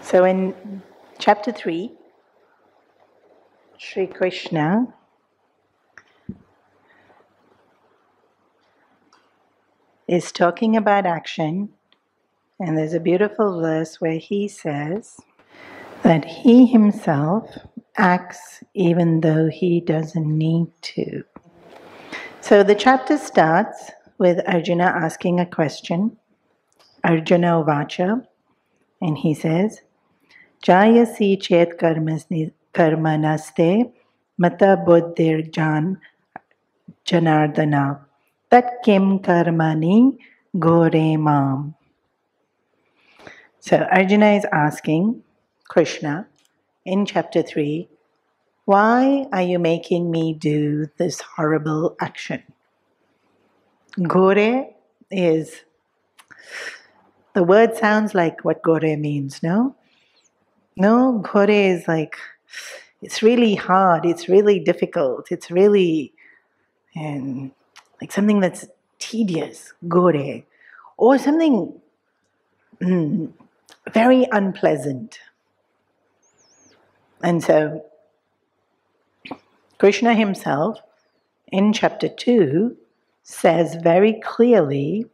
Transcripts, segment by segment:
So in chapter 3, Sri Krishna is talking about action, and there's a beautiful verse where he says that he himself acts even though he doesn't need to. So the chapter starts with Arjuna asking a question, Arjuna Uvacha, and he says, Jayasi chet karmanaste mata buddhir janardana tat kim karmani gore mam. So Arjuna is asking Krishna in chapter 3, why are you making me do this horrible action? Gore is, the word sounds like what gore means, no? No, gore is like, it's really hard, it's really difficult, it's really like something that's tedious, gore, or something very unpleasant. And so, Krishna himself, in chapter 2, says very clearly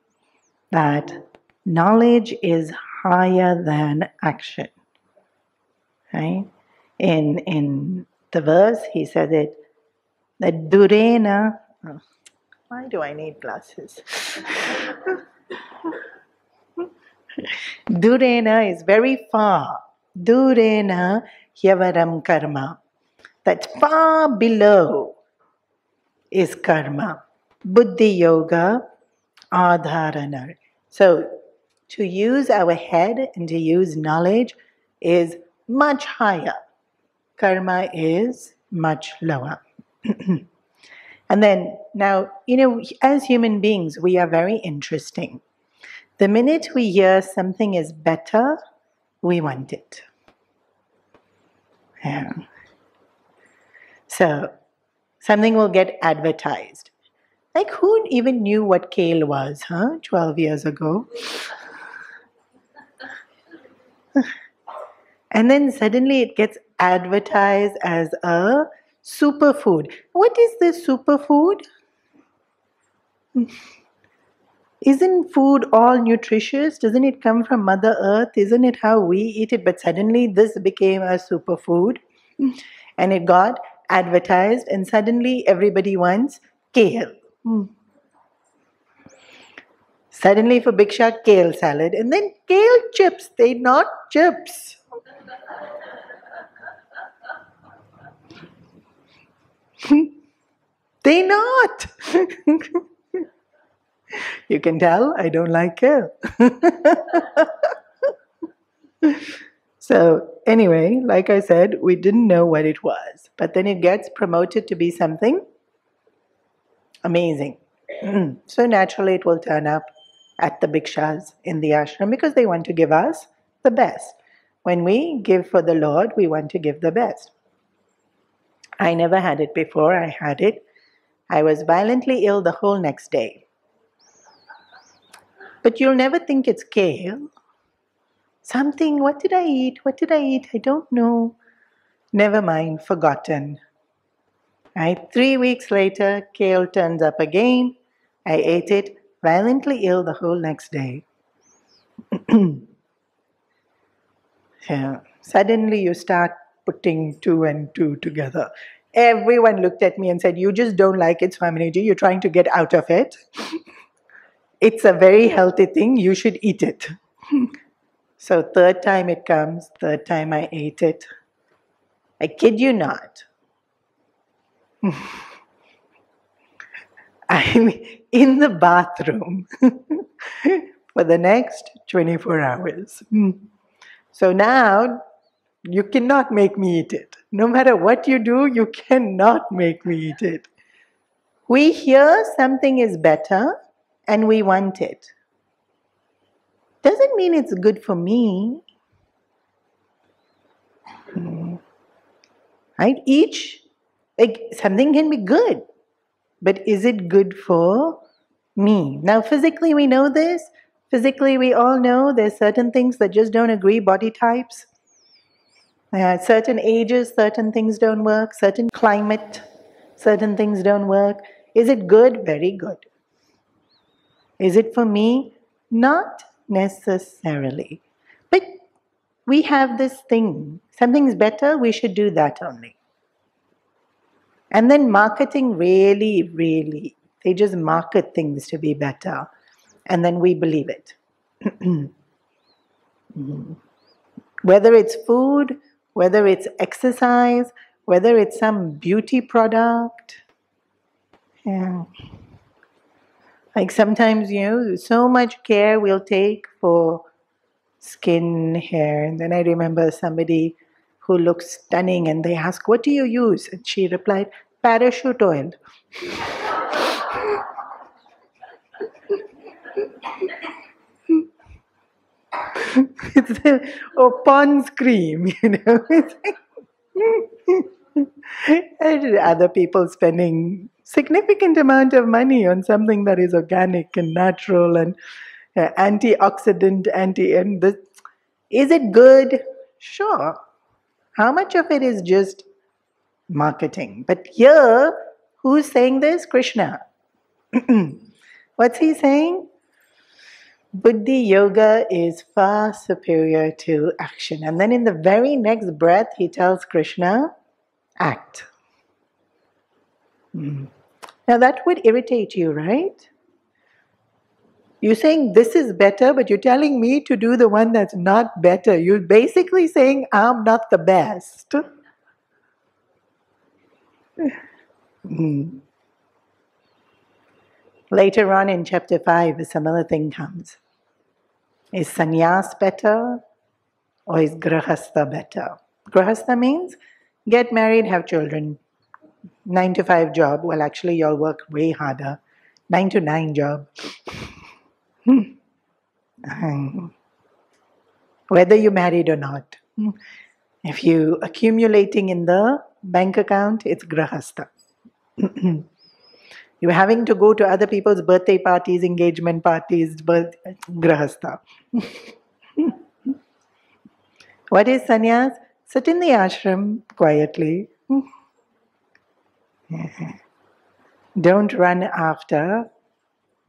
that knowledge is higher than action. Right? In the verse, he said it, that durena, why do I need glasses? Durena is very far. Durena hyavaram karma. That's far below is karma. Buddhi yoga adharana. So to use our head and to use knowledge is much higher. Karma is much lower. And then, now, as human beings, we are very interesting. The minute we hear something is better, we want it. Yeah. So, something will get advertised. Like, who even knew what kale was, 12 years ago? And then suddenly it gets advertised as a superfood. What is this superfood? Isn't food all nutritious? Doesn't it come from Mother Earth? Isn't it how we eat it? But suddenly this became a superfood and it got advertised, and suddenly everybody wants kale. Suddenly for Bhiksha, kale salad, and then kale chips. They're not chips. They're not. You can tell I don't like kale. So anyway, like I said, we didn't know what it was. But then it gets promoted to be something amazing. So naturally it will turn up at the bhikshas in the ashram because they want to give us the best. When we give for the Lord, we want to give the best. I never had it before. I had it. I was violently ill the whole next day. But you'll never think it's kale. Something, what did I eat? What did I eat? I don't know. Never mind, forgotten. Right? 3 weeks later, kale turns up again. I ate it, violently ill the whole next day. Yeah. Suddenly you start putting 2 and 2 together. Everyone looked at me and said, you just don't like it, Swamini. You're trying to get out of it. It's a very healthy thing. You should eat it. So third time it comes. Third time I ate it. I kid you not. I'm in the bathroom for the next 24 hours. So now you cannot make me eat it. No matter what you do, you cannot make me eat it. We hear something is better and we want it. Doesn't mean it's good for me. Right? Something can be good, but is it good for me? Now physically we know this. Physically we all know there's certain things that just don't agree, body types. At certain ages, certain things don't work. Certain climate, certain things don't work. Is it good? Very good. Is it for me? Not necessarily. But we have this thing. Something's better, we should do that only. And then marketing really, they just market things to be better. And then we believe it. Whether it's food, whether it's exercise, whether it's some beauty product. Yeah. Like sometimes, so much care we'll take for skin, hair. And then I remember somebody who looks stunning and they ask, "What do you use?" And she replied, "Parachute oil." Or Pond's cream, And other people spending significant amount of money on something that is organic and natural and antioxidant, and this. Is it good? Sure. How much of it is just marketing? But here, who's saying this? Krishna. What's he saying? Buddhi yoga is far superior to action. And then in the very next breath, he tells Krishna, act. Now that would irritate you, right? You're saying this is better, but you're telling me to do the one that's not better. You're basically saying I'm not the best. Later on in chapter 5, a similar thing comes. Is sannyas better or is grahastha better? Grahastha means get married, have children. 9 to 5 job. Well, actually, you'll work way harder. 9 to 9 job. Whether you're married or not. If you're accumulating in the bank account, it's grahastha. You're having to go to other people's birthday parties, engagement parties, grahastha. What is sannyas? Sit in the ashram quietly. Don't run after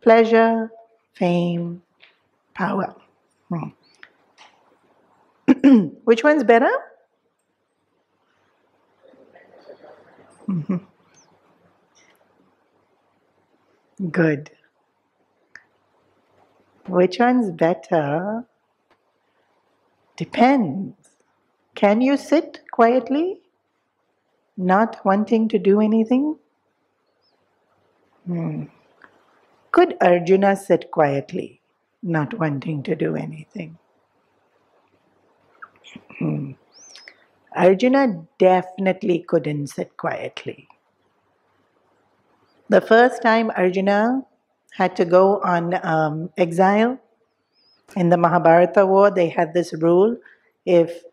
pleasure, fame, power. Which one's better? Good. Which one's better? Depends. Can you sit quietly, not wanting to do anything? Could Arjuna sit quietly, not wanting to do anything? Arjuna definitely couldn't sit quietly. The first time Arjuna had to go on exile, in the Mahabharata war, they had this rule. If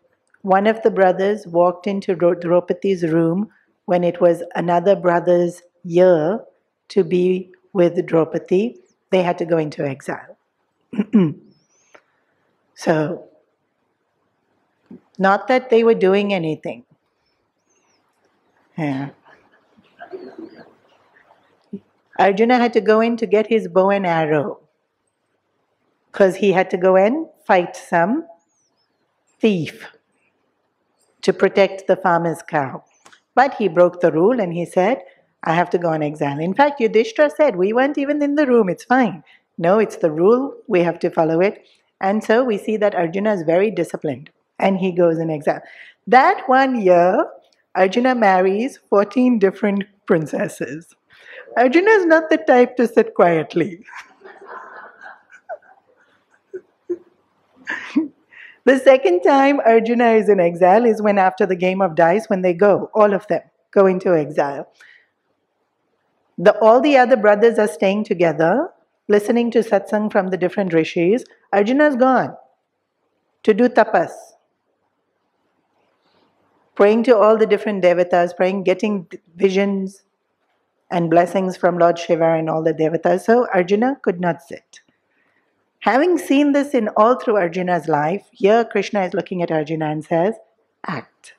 one of the brothers walked into Draupadi's room when it was another brother's year to be with Draupadi, they had to go into exile. So, not that they were doing anything. Yeah. Arjuna had to go in to get his bow and arrow because he had to go and fight some thief to protect the farmer's cow. But he broke the rule and he said, I have to go on exile. In fact, Yudhishthira said, we weren't even in the room, it's fine. No, it's the rule, we have to follow it. And so we see that Arjuna is very disciplined and he goes in exile. That one year, Arjuna marries 14 different princesses. Arjuna is not the type to sit quietly. The second time Arjuna is in exile is when after the game of dice, when they go, all of them go into exile. All the other brothers are staying together, listening to satsang from the different rishis. Arjuna's gone to do tapas. Praying to all the different devatas, getting visions and blessings from Lord Shiva and all the devatas. So Arjuna could not sit. Having seen this in all through Arjuna's life, here Krishna is looking at Arjuna and says, act.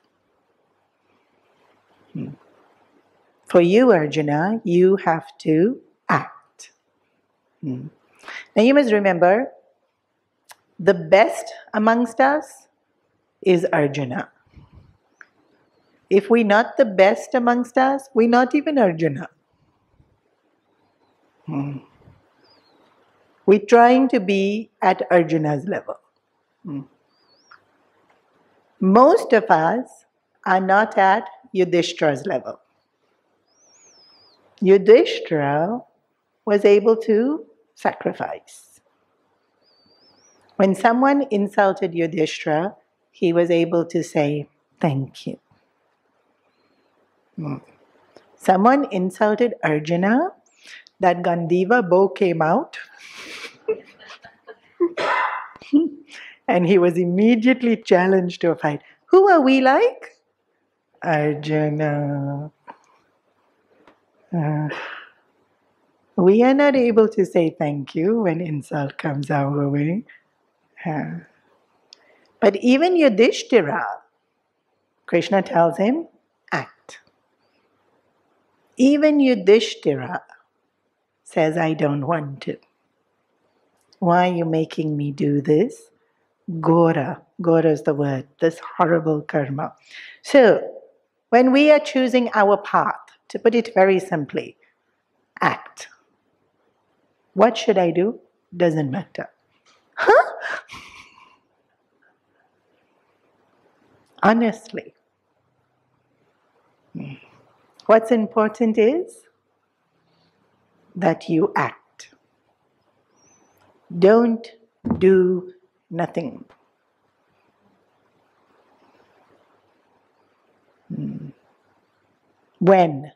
For you, Arjuna, you have to act. Now you must remember, the best amongst us is Arjuna. If we're not the best amongst us, we're not even Arjuna. We're trying to be at Arjuna's level. Most of us are not at Yudhishthira's level. Yudhishthira was able to sacrifice. When someone insulted Yudhishthira, he was able to say, thank you. Someone insulted Arjuna, that Gandiva bow came out, and he was immediately challenged to a fight. Who are we like? Arjuna. We are not able to say thank you when insult comes our way. But even Yudhishthira, Krishna tells him, act. Even Yudhishthira says, I don't want to. Why are you making me do this? Gora. Gora is the word, this horrible karma. So, when we are choosing our path, to put it very simply, act. What should I do? Doesn't matter. Huh? Honestly. What's important is that you act. Don't do nothing. When?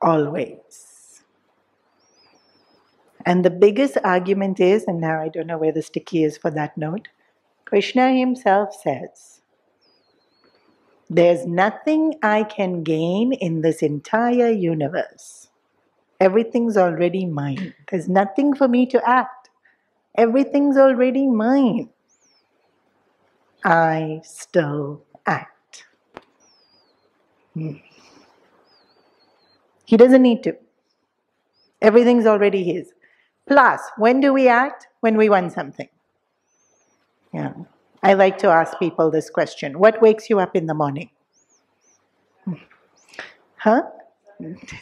Always. And the biggest argument is, and now I don't know where the sticky is for that note, Krishna himself says, there's nothing I can gain in this entire universe. Everything's already mine. There's nothing for me to act. Everything's already mine. I still act. He doesn't need to. Everything's already his. Plus, when do we act? When we want something. Yeah. I like to ask people this question. What wakes you up in the morning? Huh?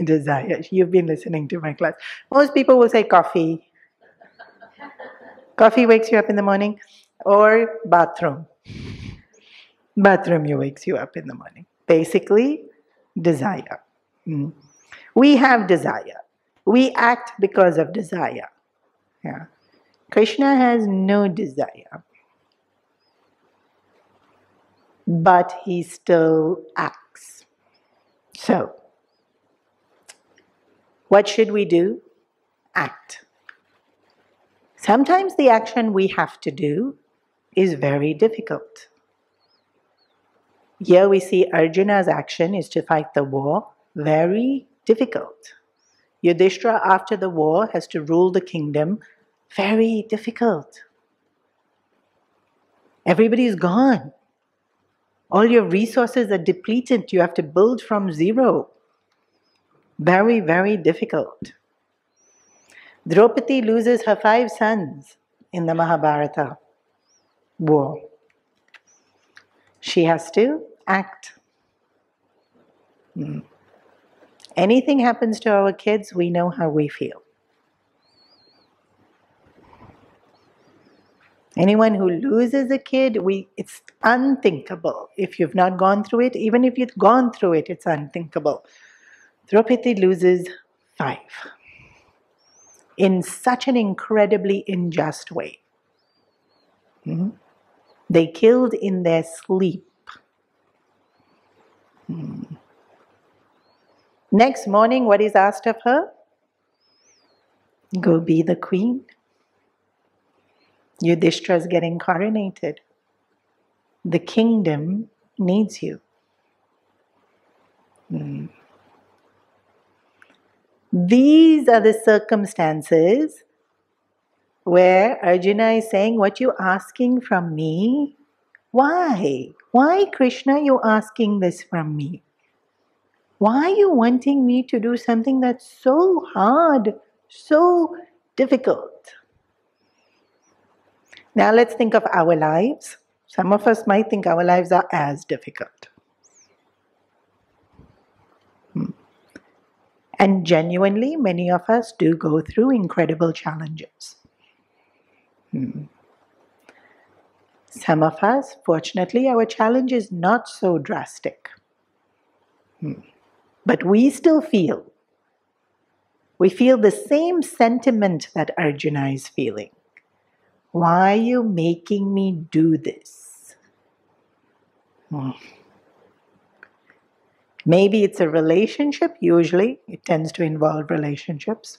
Desire. You've been listening to my class. Most people will say coffee. Coffee wakes you up in the morning. Or bathroom. Bathroom wakes you up in the morning. Basically, desire. We have desire. We act because of desire. Yeah. Krishna has no desire. But he still acts. So, what should we do? Act. Sometimes the action we have to do is very difficult. Here we see Arjuna's action is to fight the war. Very difficult. Yudhishthira after the war has to rule the kingdom. Very difficult. Everybody's gone. All your resources are depleted. You have to build from zero. Very, very difficult. Draupadi loses her 5 sons in the Mahabharata war. She has to act. Anything happens to our kids, we know how we feel. Anyone who loses a kid, it's unthinkable. If you've not gone through it, even if you've gone through it, it's unthinkable. Draupadi loses 5 in such an incredibly unjust way. They killed in their sleep. Next morning, what is asked of her? Go be the queen. Yudhishthira is getting coronated. The kingdom needs you. These are the circumstances where Arjuna is saying, what you're asking from me, Why? Why, Krishna, you asking this from me? Why are you wanting me to do something that's so hard, so difficult? Now let's think of our lives. Some of us might think our lives are as difficult. And genuinely, many of us do go through incredible challenges. Some of us, fortunately, our challenge is not so drastic. But we still feel. We feel the same sentiment that Arjuna is feeling. Why are you making me do this? Maybe it's a relationship. Usually it tends to involve relationships.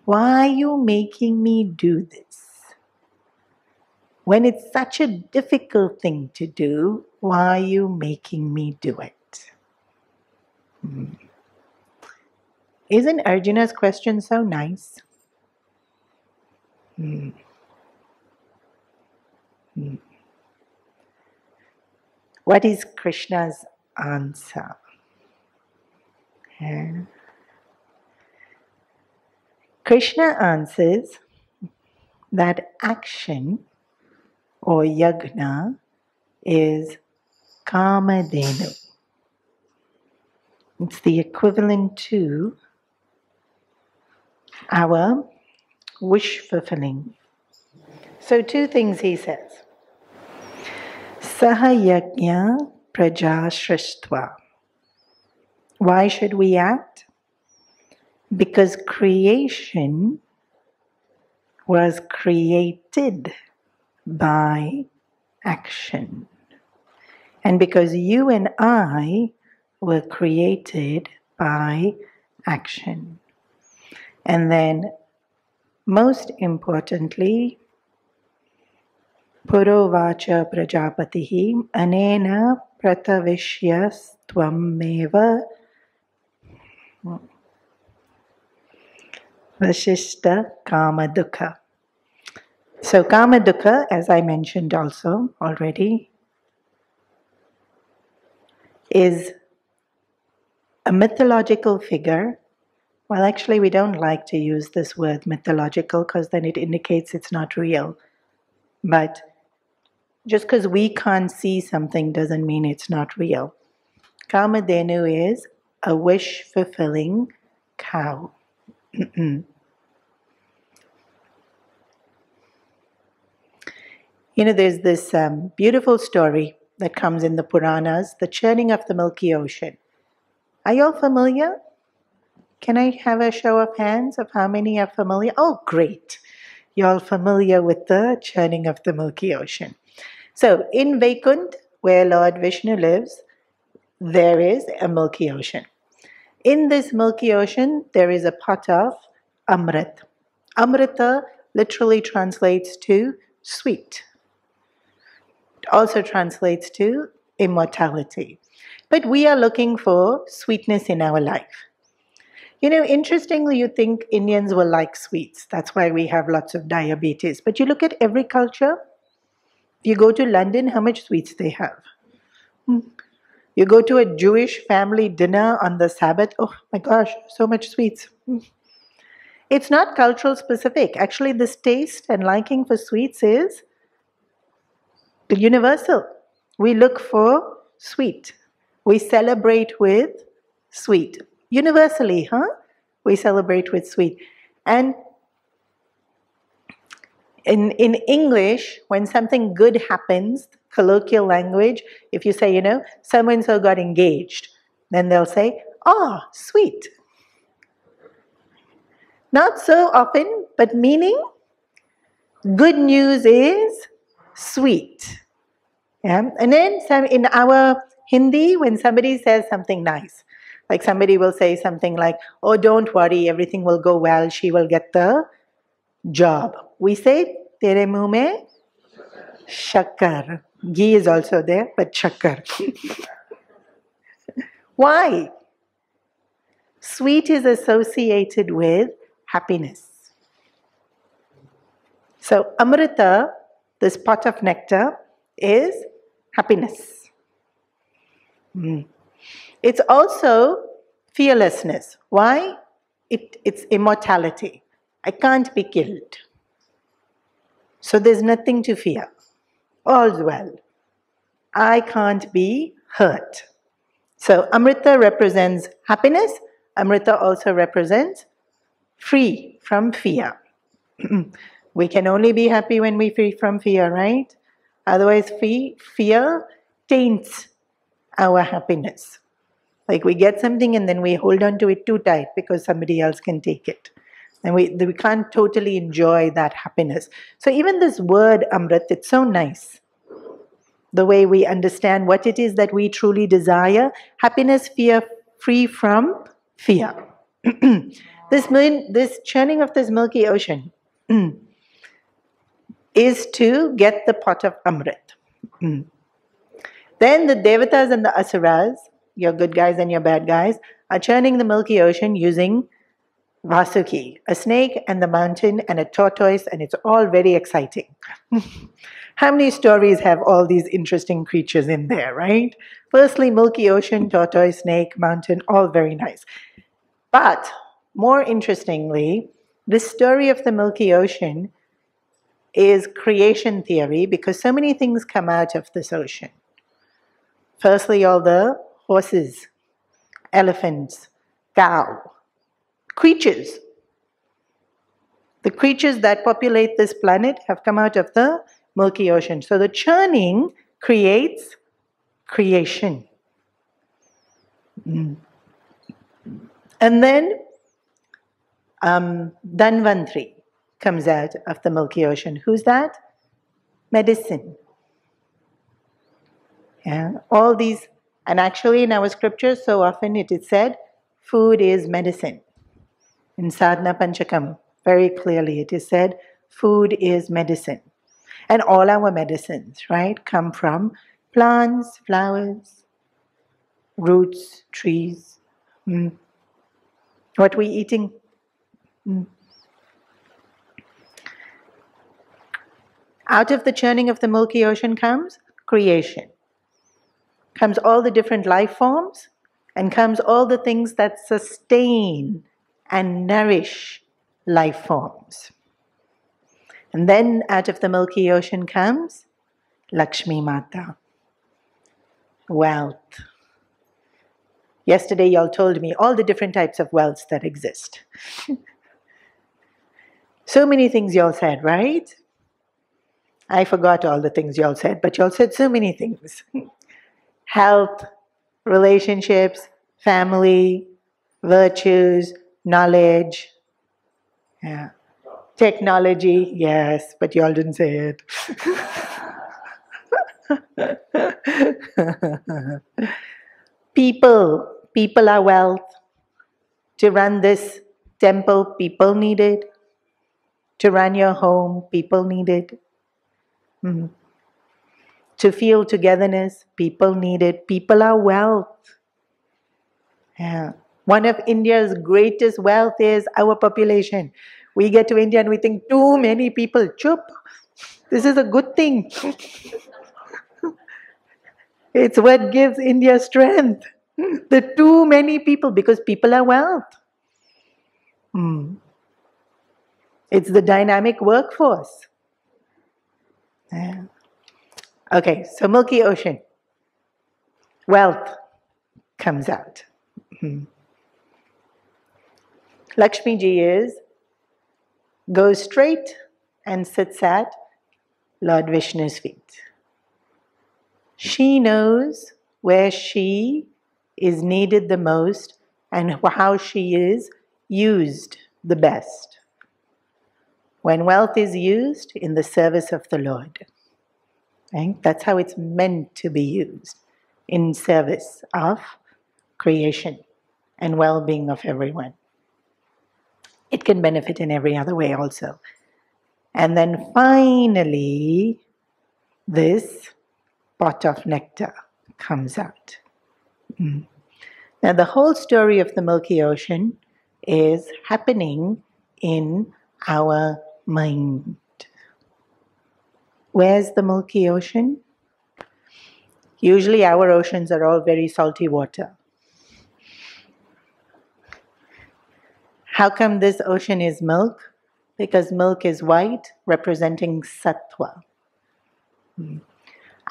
Why are you making me do this? When it's such a difficult thing to do, why are you making me do it? Isn't Arjuna's question so nice? What is Krishna's answer? Krishna answers that action or yagna is kamadenu. It's the equivalent to our wish fulfilling. So two things he says. Sahayagya praja shristva. Why should we act? Because creation was created by action. And because you and I were created by action. And then, most importantly, Purovacha prajapatihi anena pratavishyas tvameva vashishta kamadukha. So kamadukha, as I mentioned also already, is a mythological figure. Well, actually, we don't like to use this word mythological because then it indicates it's not real. But just because we can't see something doesn't mean it's not real. Kamadhenu is a wish-fulfilling cow. There's this beautiful story that comes in the Puranas, the churning of the Milky Ocean. Are you all familiar? Can I have a show of hands of how many are familiar? Oh, great. You're all familiar with the churning of the Milky Ocean. So, in Vaikunth, where Lord Vishnu lives, there is a Milky Ocean. In this Milky Ocean, there is a pot of Amrit. Amrita literally translates to sweet. It also translates to immortality. But we are looking for sweetness in our life. Interestingly, you think Indians will like sweets. That's why we have lots of diabetes. But you look at every culture. You go to London, how much sweets they have. You go to a Jewish family dinner on the Sabbath, oh my gosh, so much sweets. It's not cultural specific. Actually, this taste and liking for sweets is universal. We look for sweet. We celebrate with sweet. Universally, we celebrate with sweet. And in English, when something good happens, colloquial language, if you say, so-and-so got engaged, then they'll say, oh, sweet. Not so often, but meaning, good news is sweet. Yeah? And then in our Hindi, when somebody says something nice, like somebody will say something like, oh, don't worry, everything will go well, she will get the job. We say, tere muh mein shakkar. Ghee is also there, but shakkar. Why? Sweet is associated with happiness. So Amrita, this pot of nectar, is happiness. It's also fearlessness. Why? It's immortality. I can't be killed. So there's nothing to fear. All's well. I can't be hurt. So Amrita represents happiness. Amrita also represents free from fear. We can only be happy when we free from fear, right? Otherwise, fear taints our happiness. Like we get something and then we hold on to it too tight because somebody else can take it. And we can't totally enjoy that happiness. So even this word Amrit, it's so nice. The way we understand what it is that we truly desire. Happiness, fear, free from fear. This churning of this milky ocean is to get the pot of Amrit. Then the Devatas and the Asuras, your good guys and your bad guys, are churning the milky ocean using Vasuki, a snake and the mountain and a tortoise, and it's all very exciting. How many stories have all these interesting creatures in there, right? Firstly, milky ocean, tortoise, snake, mountain, all very nice. But more interestingly, this story of the milky ocean is creation theory because so many things come out of this ocean. Firstly, all the horses, elephants, cow, creatures. The creatures that populate this planet have come out of the Milky Ocean. So the churning creates creation. And then Dhanvantri comes out of the Milky Ocean. Who's that? Medicine. Yeah, all these, and actually in our scriptures so often it is said, food is medicine. In Sadhana Panchakam, very clearly it is said, food is medicine. And all our medicines, right, come from plants, flowers, roots, trees. What we eating? Out of the churning of the Milky Ocean comes creation. Comes all the different life forms, and comes all the things that sustain and nourish life forms. And then out of the Milky Ocean comes Lakshmi Mata, wealth. Yesterday y'all told me all the different types of wealths that exist. So many things y'all said, right? I forgot all the things y'all said, but y'all said so many things. Health, relationships, family, virtues, knowledge, yeah. Technology, yes, but y'all didn't say it. People are wealth. To run this temple, people need it. To run your home, people need it. To feel togetherness, people need it. People are wealth. Yeah. One of India's greatest wealth is our population. We get to India and we think too many people. Chup. This is a good thing. It's what gives India strength. The too many people, because people are wealth. It's the dynamic workforce. Yeah. Okay, so Milky Ocean. Wealth comes out. Lakshmi ji goes straight and sits at Lord Vishnu's feet. She knows where she is needed the most and how she is used the best. When wealth is used in the service of the Lord. Right? That's how it's meant to be used, in service of creation and well-being of everyone. It can benefit in every other way also. And then finally, this pot of nectar comes out. Now the whole story of the Milky Ocean is happening in our mind. Where's the Milky Ocean? Usually our oceans are all very salty water. How come this ocean is milk? Because milk is white, representing sattva.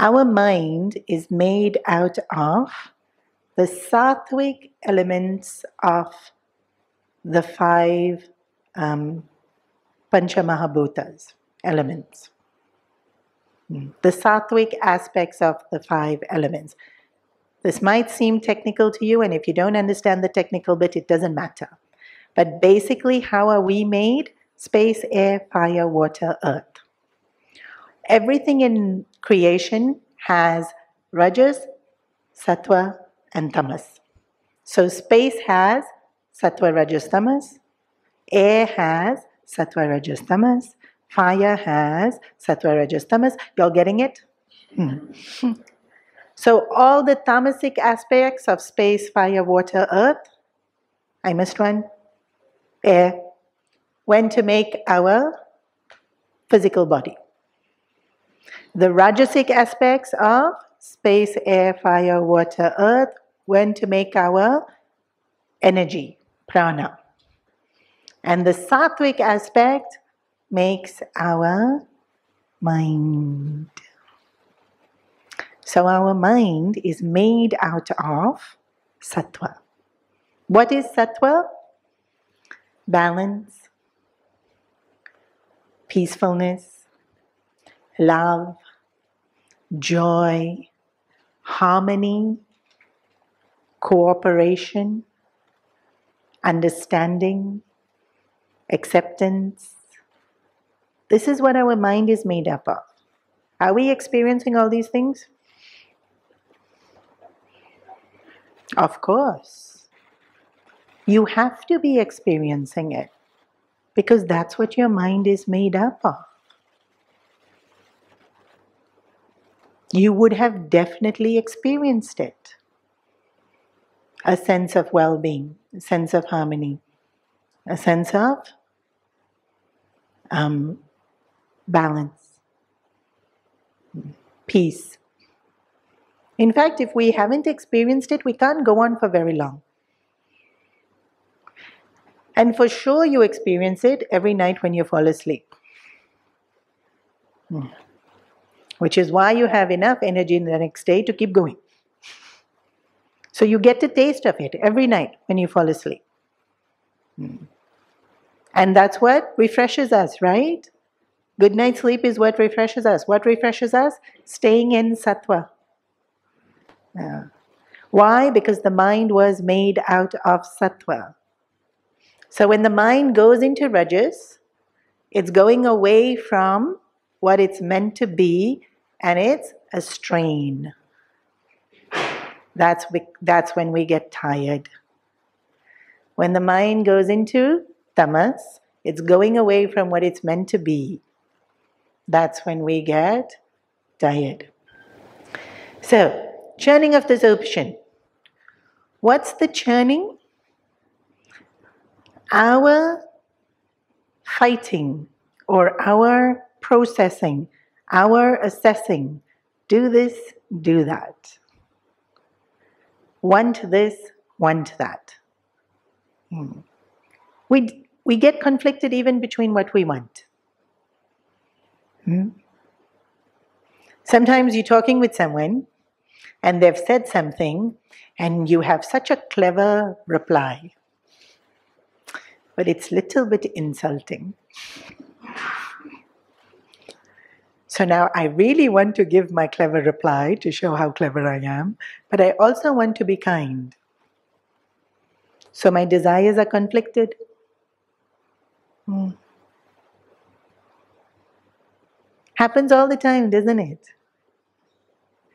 Our mind is made out of the sattvic elements of the five Panchamahabhutas elements. The sattvic aspects of the five elements. This might seem technical to you, and if you don't understand the technical bit, it doesn't matter. But basically, how are we made? Space, air, fire, water, earth. Everything in creation has rajas, sattva, and tamas. So space has sattva, rajas, tamas. Air has sattva, rajas, tamas. Fire has sattva, rajas, tamas. Y'all getting it? So all the tamasic aspects of space, fire, water, earth. I missed one. Air. Went to make our physical body. The rajasic aspects of space, air, fire, water, earth went to make our energy, prana. And the sattvic aspect makes our mind. So our mind is made out of sattva. What is sattva? Balance, peacefulness, love, joy, harmony, cooperation, understanding, acceptance. This is what our mind is made up of. Are we experiencing all these things? Of course. You have to be experiencing it because that's what your mind is made up of. You would have definitely experienced it. A sense of well-being, a sense of harmony, a sense of balance, peace. In fact, if we haven't experienced it, we can't go on for very long. And for sure you experience it every night when you fall asleep. Which is why you have enough energy in the next day to keep going. So you get a taste of it every night when you fall asleep. And that's what refreshes us, right? Good night sleep is what refreshes us. What refreshes us? Staying in sattva. Why? Because the mind was made out of sattva. So when the mind goes into rajas, it's going away from what it's meant to be, and it's a strain. That's when we get tired. When the mind goes into tamas, it's going away from what it's meant to be. That's when we get tired. So, churning of this ocean. What's the churning? Our fighting or our processing, our assessing, do this, do that. Want this, want that. We get conflicted even between what we want. Sometimes you're talking with someone and they've said something and you have such a clever reply. But it's a little bit insulting. So now I really want to give my clever reply to show how clever I am, but I also want to be kind. So my desires are conflicted. Happens all the time, doesn't it?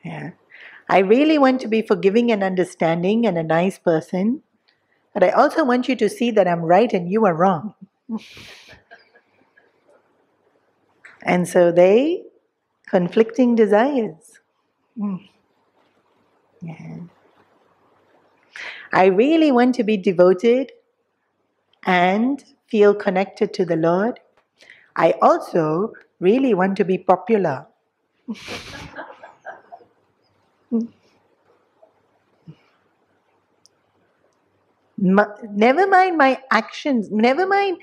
Yeah. I really want to be forgiving and understanding and a nice person, but I also want you to see that I'm right and you are wrong. And so they, conflicting desires. Yeah. I really want to be devoted and feel connected to the Lord. I also really want to be popular. Never mind my actions. Never mind,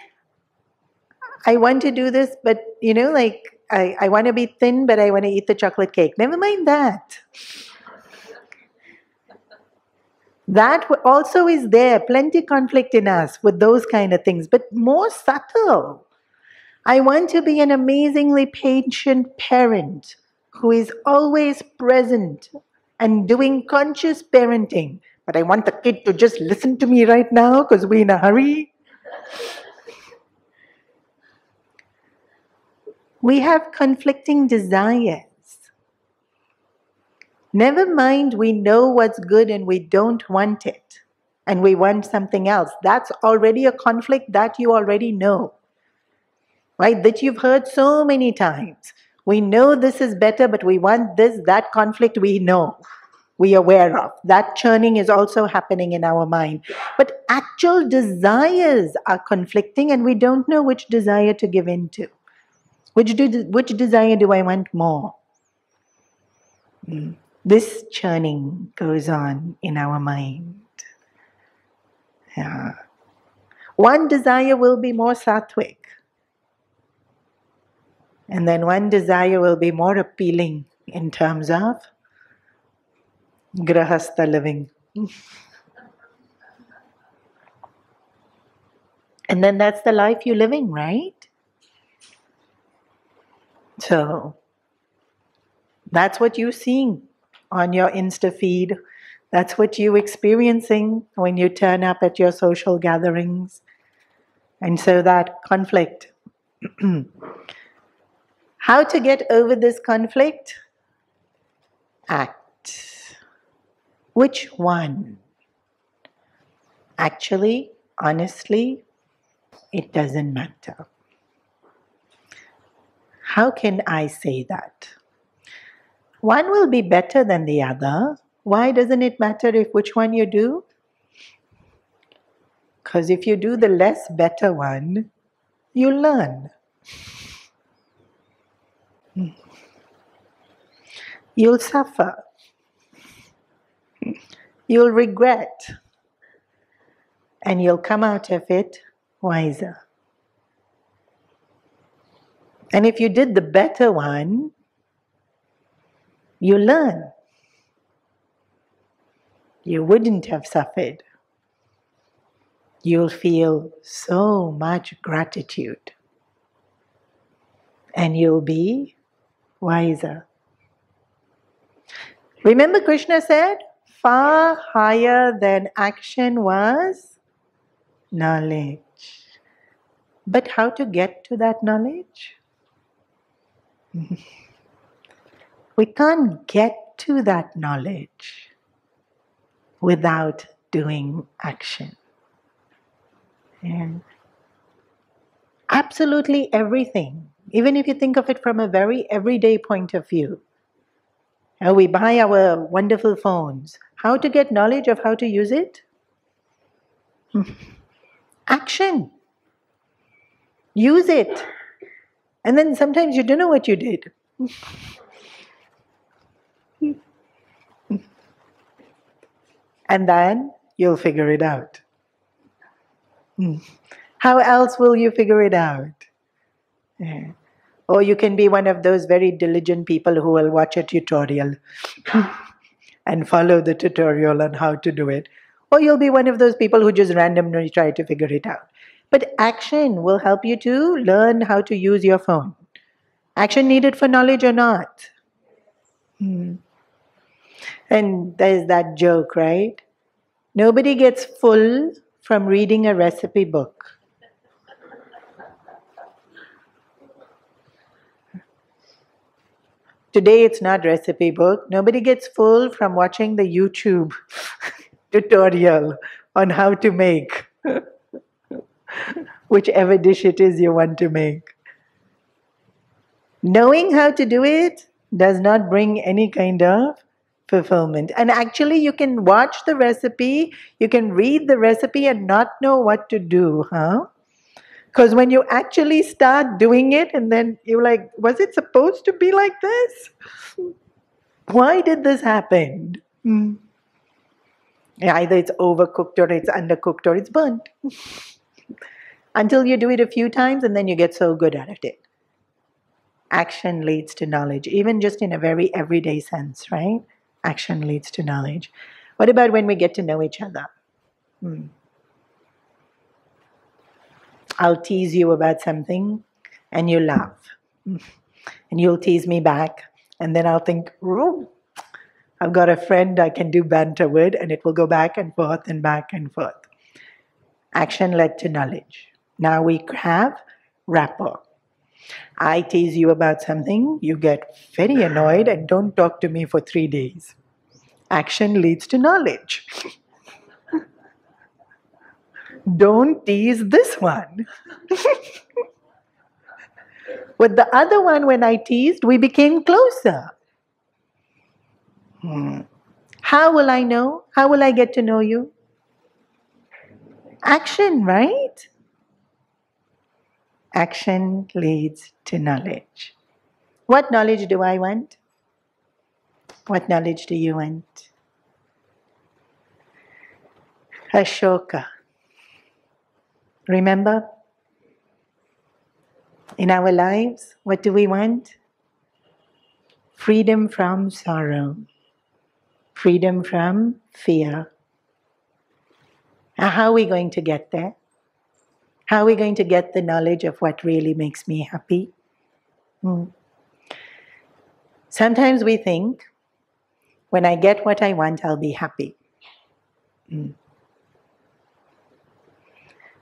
I want to do this, but like I want to be thin, but I want to eat the chocolate cake. Never mind that. That also is there. Plenty conflict in us with those kind of things, but more subtle. I want to be an amazingly patient parent who is always present and doing conscious parenting. But I want the kid to just listen to me right now because we're in a hurry. We have conflicting desires. Never mind, we know what's good and we don't want it. And we want something else. That's already a conflict that you already know. Right? That you've heard so many times. We know this is better, but we want this, that conflict we know. We are aware of. That churning is also happening in our mind. But actual desires are conflicting and we don't know which desire to give into. Which desire do I want more? This churning goes on in our mind. Yeah. One desire will be more sattvic. And then one desire will be more appealing in terms of grahastha living. And then that's the life you're living, right? So that's what you're seeing on your Insta feed. That's what you're experiencing when you turn up at your social gatherings. And so that conflict. How to get over this conflict? Act. Which one? Actually, honestly, it doesn't matter. How can I say that? One will be better than the other. Why doesn't it matter if which one you do? Because if you do the less better one, you learn. You'll suffer. You'll regret. And you'll come out of it wiser. And if you did the better one, you learn. You wouldn't have suffered. You'll feel so much gratitude. And you'll be wiser. Remember Krishna said, far higher than action was knowledge. But how to get to that knowledge? We can't get to that knowledge without doing action. And absolutely everything, even if you think of it from a very everyday point of view. We buy our wonderful phones. How to get knowledge of how to use it? Action. Use it. And then sometimes you don't know what you did. And then you'll figure it out. How else will you figure it out? Yeah. Or you can be one of those very diligent people who will watch a tutorial and follow the tutorial on how to do it. Or you'll be one of those people who just randomly try to figure it out. But action will help you to learn how to use your phone. Action needed for knowledge or not? And there's that joke, right? Nobody gets full from reading a recipe book. Today it's not recipe book. Nobody gets full from watching the YouTube tutorial on how to make whichever dish it is you want to make. Knowing how to do it does not bring any kind of fulfillment. And actually you can watch the recipe, you can read the recipe and not know what to do, huh? Because when you actually start doing it and then you're like, was it supposed to be like this? Why did this happen? Either it's overcooked or it's undercooked or it's burnt. Until you do it a few times and then you get so good at it. Action leads to knowledge, even just in a very everyday sense, right? Action leads to knowledge. What about when we get to know each other? I'll tease you about something and you laugh. And you'll tease me back. And then I'll think, oh, I've got a friend I can do banter with, and it will go back and forth and back and forth. Action led to knowledge. Now we have rapport. I tease you about something, you get very annoyed and don't talk to me for 3 days. Action leads to knowledge. Don't tease this one. With the other one, when I teased, we became closer. How will I know? How will I get to know you? Action, right? Action leads to knowledge. What knowledge do I want? What knowledge do you want? Ashoka. Remember? In our lives, what do we want? Freedom from sorrow. Freedom from fear. Now, how are we going to get there? How are we going to get the knowledge of what really makes me happy? Sometimes we think, when I get what I want, I'll be happy.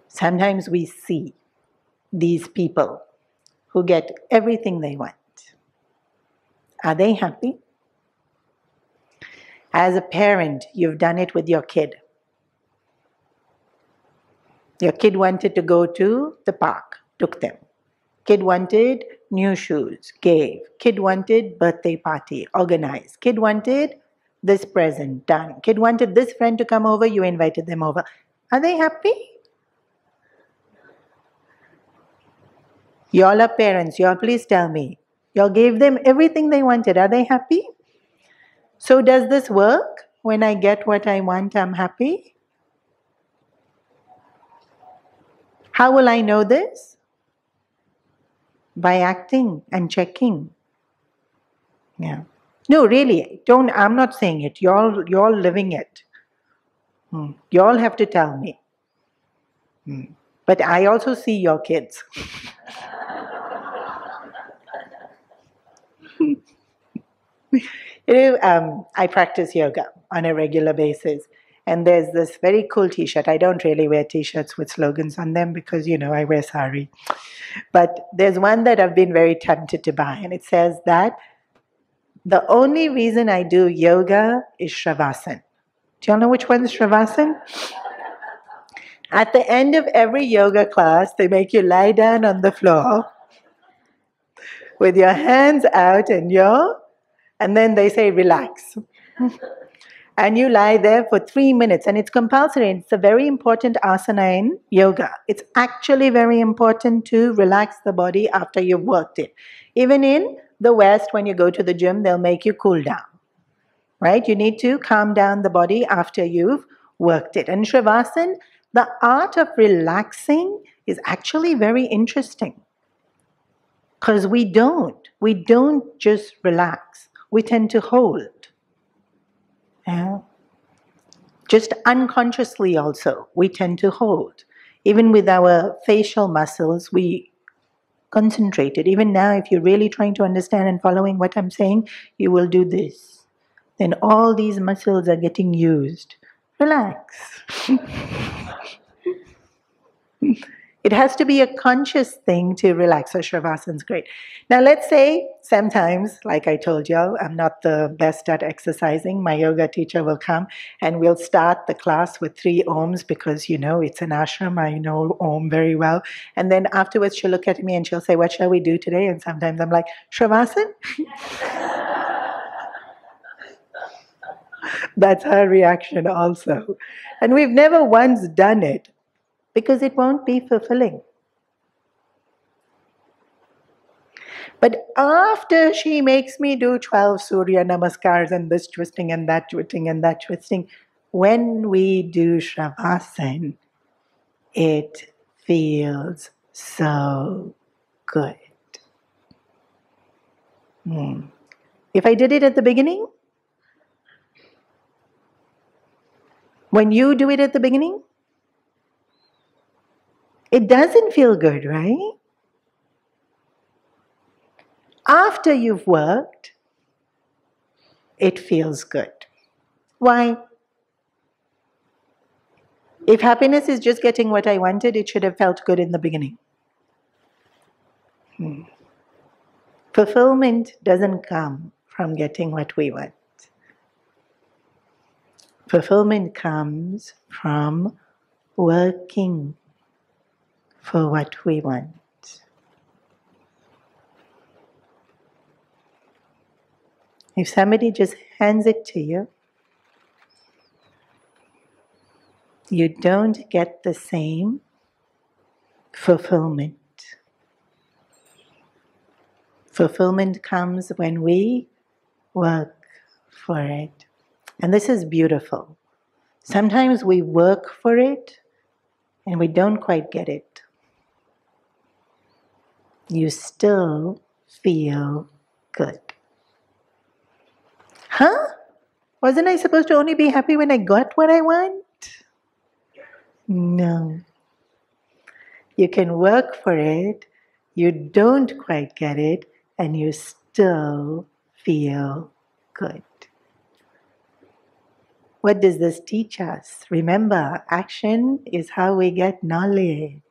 Sometimes we see these people who get everything they want. Are they happy? As a parent, you've done it with your kid. Your kid wanted to go to the park, took them. Kid wanted new shoes, gave. Kid wanted birthday party, organized. Kid wanted this present, done. Kid wanted this friend to come over, you invited them over. Are they happy? Y'all are parents, y'all please tell me. Y'all gave them everything they wanted, are they happy? So does this work? When I get what I want, I'm happy? How will I know this? By acting and checking. Yeah. No, really, I'm not saying it. You're living it. You all have to tell me. But I also see your kids. I practice yoga on a regular basis. And there's this very cool t-shirt. I don't really wear t-shirts with slogans on them because, I wear sari. But there's one that I've been very tempted to buy. And it says that the only reason I do yoga is Shavasana. Do you all know which one is Shavasana? At the end of every yoga class, they make you lie down on the floor with your hands out and then they say, relax. And you lie there for 3 minutes, and it's compulsory. It's a very important asana in yoga. It's actually very important to relax the body after you've worked it. Even in the West, when you go to the gym, they'll make you cool down. Right? You need to calm down the body after you've worked it. And Shavasana, the art of relaxing is actually very interesting. Because we don't just relax. We tend to hold. Yeah. Just unconsciously also, we tend to hold. Even with our facial muscles, we concentrate it. Even now, if you're really trying to understand and following what I'm saying, you will do this. Then all these muscles are getting used. Relax. It has to be a conscious thing to relax. So Shavasana is great. Now let's say sometimes, like I told y'all, I'm not the best at exercising. My yoga teacher will come and we'll start the class with 3 ohms because, it's an ashram. I know Om very well. And then afterwards she'll look at me and she'll say, what shall we do today? And sometimes I'm like, Shavasana? That's her reaction also. And we've never once done it. Because it won't be fulfilling. But after she makes me do 12 Surya Namaskars and this twisting and that twisting and that twisting, when we do Shavasana, it feels so good. If I did it at the beginning, when you do it at the beginning, it doesn't feel good, right? After you've worked, it feels good. Why? If happiness is just getting what I wanted, it should have felt good in the beginning. Fulfillment doesn't come from getting what we want. Fulfillment comes from working for what we want. If somebody just hands it to you, you don't get the same fulfillment. Fulfillment comes when we work for it. And this is beautiful. Sometimes we work for it and we don't quite get it. You still feel good. Huh? Wasn't I supposed to only be happy when I got what I want? No. You can work for it, you don't quite get it, and you still feel good. What does this teach us? Remember, action is how we get knowledge.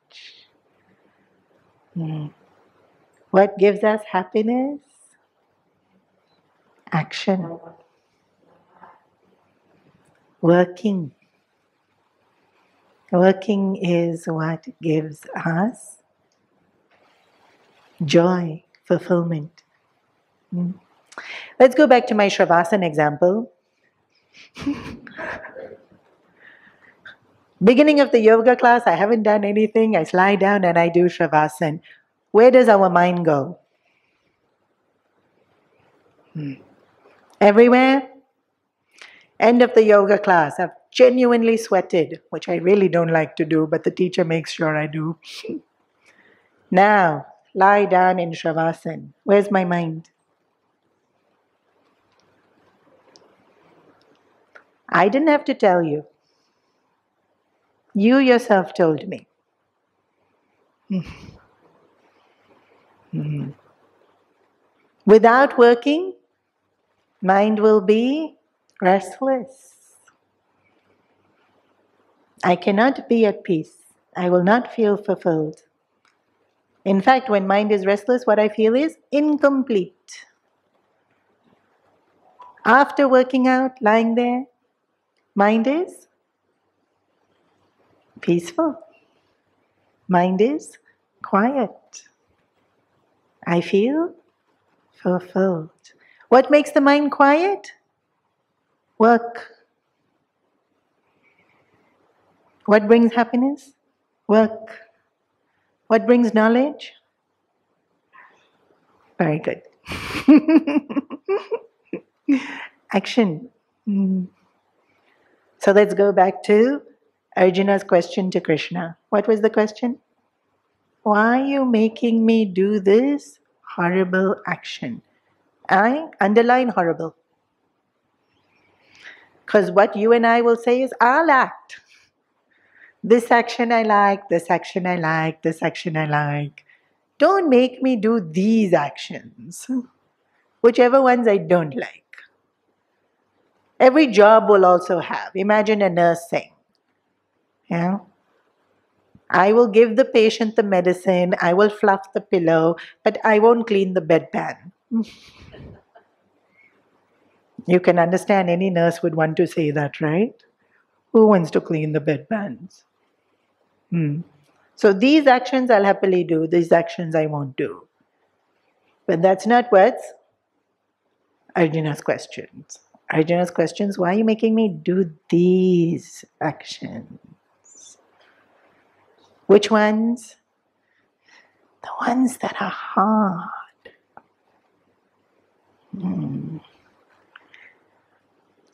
What gives us happiness? Action. Working. Working is what gives us joy, fulfillment. Let's go back to my Shavasana example. Beginning of the yoga class, I haven't done anything. I lie down and I do Shavasana. Where does our mind go? Everywhere. End of the yoga class, I've genuinely sweated, which I really don't like to do, but the teacher makes sure I do. Now, lie down in Shavasana. Where's my mind? I didn't have to tell you. You yourself told me. Without working, mind will be restless. I cannot be at peace. I will not feel fulfilled. In fact, when mind is restless, what I feel is incomplete. After working out, lying there, mind is peaceful. Mind is quiet. I feel fulfilled. What makes the mind quiet? Work. What brings happiness? Work. What brings knowledge? Very good. Action. So let's go back to Arjuna's question to Krishna. What was the question? Why are you making me do this horrible action? I underline horrible. Because what you and I will say is, I'll act. This action I like, this action I like, this action I like. Don't make me do these actions. Whichever ones I don't like. Every job will also have. Imagine a nurse saying, yeah, I will give the patient the medicine, I will fluff the pillow, but I won't clean the bedpan. You can understand any nurse would want to say that, right? Who wants to clean the bedpans? So these actions I'll happily do, these actions I won't do. But that's not what's Arjuna's questions. Arjuna's questions, why are you making me do these actions? Which ones? The ones that are hard.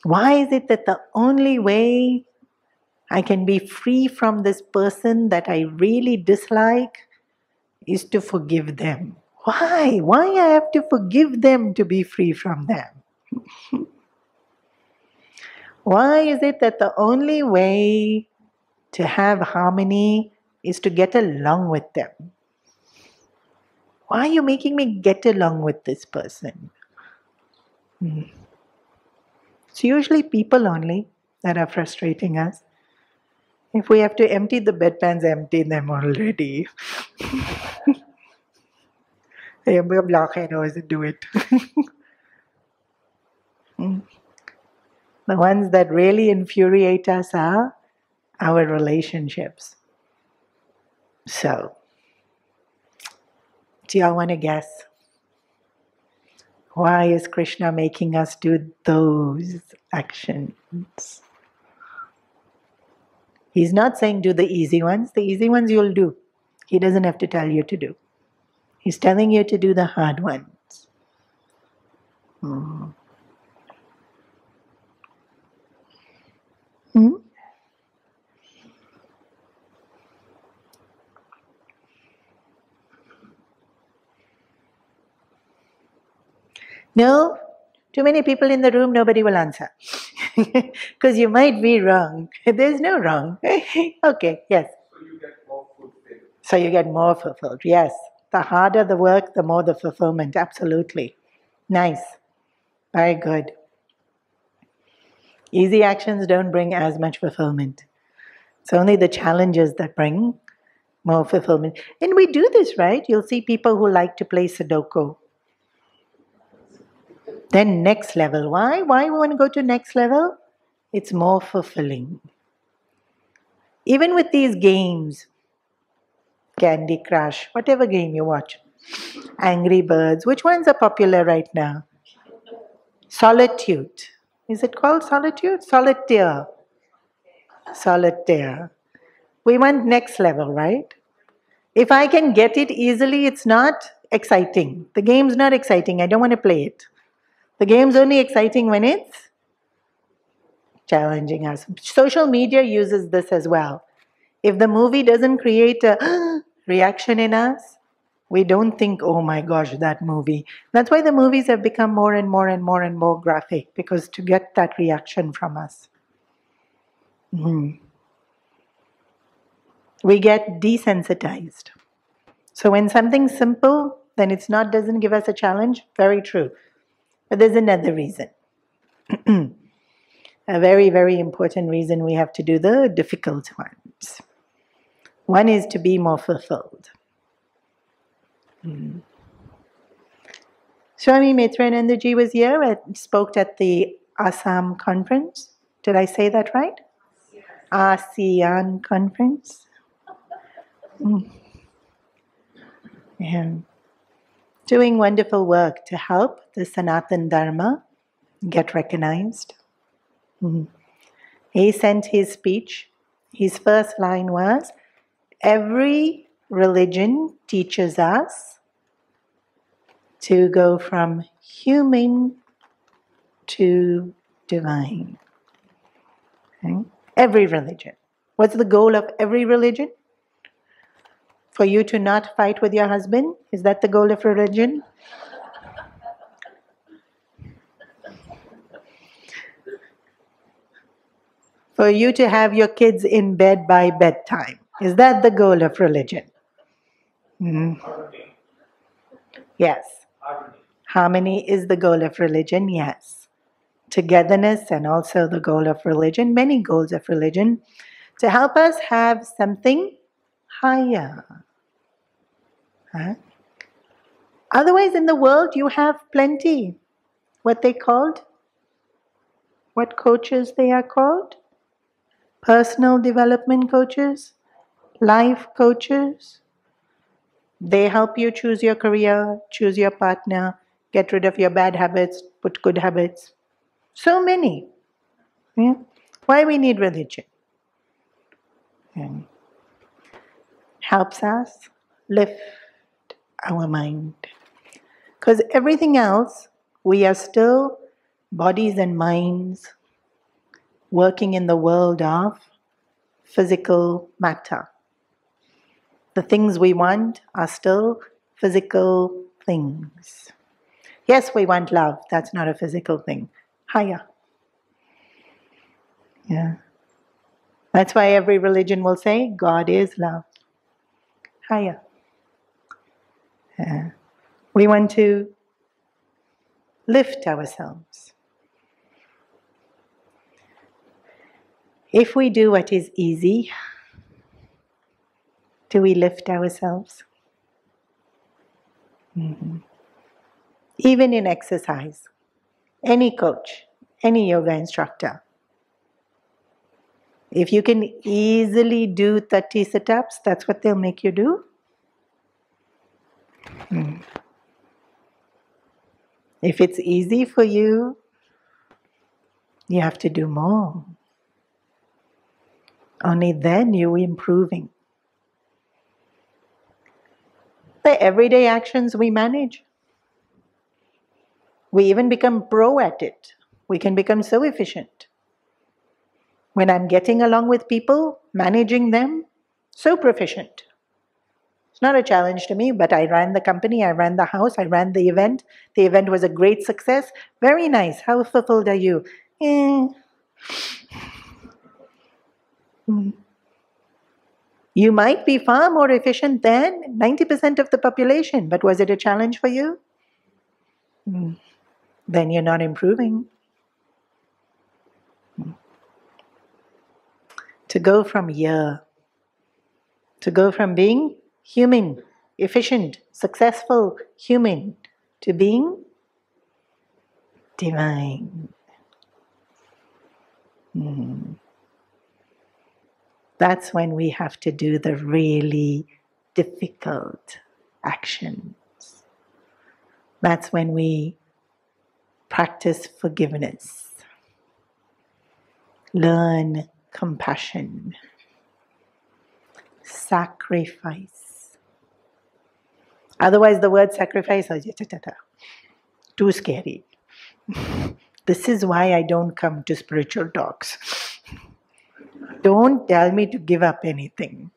Why is it that the only way I can be free from this person that I really dislike is to forgive them? Why? Why I have to forgive them to be free from them? Why is it that the only way to have harmony is to get along with them? Why are you making me get along with this person? It's usually people only that are frustrating us. If we have to empty the bedpans, empty them already. A blockhead always do it. The ones that really infuriate us are our relationships. So, do y'all want to guess? Why is Krishna making us do those actions? He's not saying do the easy ones. The easy ones you'll do. He doesn't have to tell you to do. He's telling you to do the hard ones. No? Too many people in the room, nobody will answer. Because you might be wrong. There's no wrong. Okay, yes. So you get more fulfilled. Yes. The harder the work, the more the fulfillment. Absolutely. Nice. Very good. Easy actions don't bring as much fulfillment. It's only the challenges that bring more fulfillment. And we do this, right? You'll see people who like to play Sudoku. Then next level. Why? Why we want to go to next level? It's more fulfilling. Even with these games, Candy Crush, whatever game you watch, Angry Birds, which ones are popular right now? Solitude. Is it called Solitude? Solitaire. Solitaire. We want next level, right? If I can get it easily, it's not exciting. The game's not exciting. I don't want to play it. The game's only exciting when it's challenging us. Social media uses this as well. If the movie doesn't create a reaction in us, we don't think, oh my gosh, that movie. That's why the movies have become more and more and more and more graphic, because to get that reaction from us. We get desensitized. So when something's simple, then it's not, doesn't give us a challenge. Very true. But there's another reason. A very, very important reason we have to do the difficult ones. One is to be more fulfilled. Swami Mitranandaji was here and spoke at the Assam conference. Did I say that right? ASEAN conference. Yeah. Doing wonderful work to help the Sanatan Dharma get recognized. He sent his speech. His first line was, every religion teaches us to go from human to divine. Okay? Every religion. What's the goal of every religion? For you to not fight with your husband? Is that the goal of religion? For you to have your kids in bed by bedtime? Is that the goal of religion? Yes. Harmony is the goal of religion, yes. Togetherness and also the goal of religion, many goals of religion, to help us have something higher. Huh? Otherwise, in the world, you have plenty. What they called? What coaches they are called? Personal development coaches? Life coaches? They help you choose your career, choose your partner, get rid of your bad habits, put good habits. So many. Yeah? Why we need religion? Helps us lift our mind. Because everything else we are still bodies and minds working in the world of physical matter. The things we want are still physical things. Yes, we want love. That's not a physical thing. Higher. Yeah. That's why every religion will say God is love. Higher. Yeah. We want to lift ourselves. If we do what is easy, do we lift ourselves? Mm-hmm. Even in exercise, any coach, any yoga instructor, if you can easily do 30 sit-ups, that's what they'll make you do. If it's easy for you, you have to do more. Only then you're improving. The everyday actions we manage. We even become pro at it. We can become so efficient. When I'm getting along with people, managing them, so proficient. It's not a challenge to me, but I ran the company, I ran the house, I ran the event. The event was a great success. Very nice. How fulfilled are you? You might be far more efficient than 90% of the population, but was it a challenge for you? Then you're not improving. To go from here, to go from being human, efficient, successful human, to being divine. That's when we have to do the really difficult actions. That's when we practice forgiveness, learn compassion, sacrifice. Otherwise, the word sacrifice is too scary. This is why I don't come to spiritual talks. Don't tell me to give up anything.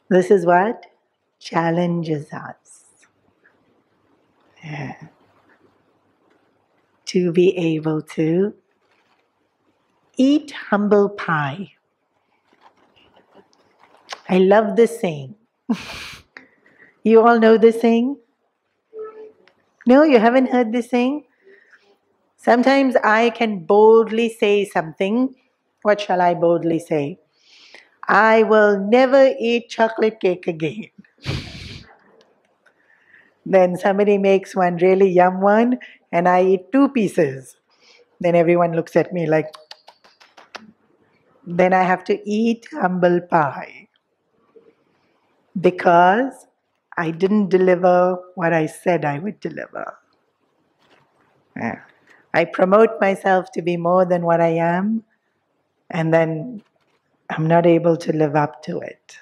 This is what challenges us. Yeah. To be able to eat humble pie. I love this saying. You all know this saying? No, you haven't heard this saying? Sometimes I can boldly say something. What shall I boldly say? I will never eat chocolate cake again. Then somebody makes one really yum one and I eat 2 pieces. Then everyone looks at me like, then I have to eat humble pie. Because I didn't deliver what I said I would deliver. Yeah. I promote myself to be more than what I am, and then I'm not able to live up to it.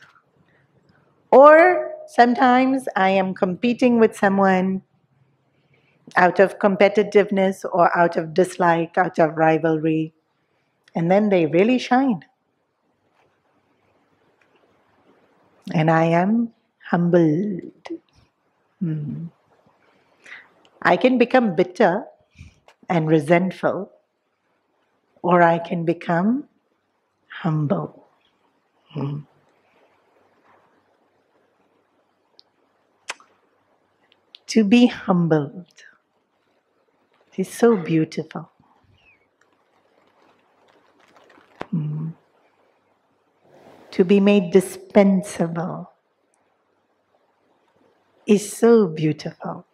Or sometimes I am competing with someone out of competitiveness or out of dislike, out of rivalry, and then they really shine. And I am humbled. I can become bitter and resentful, or I can become humble. To be humbled is so beautiful. To be made dispensable is so beautiful.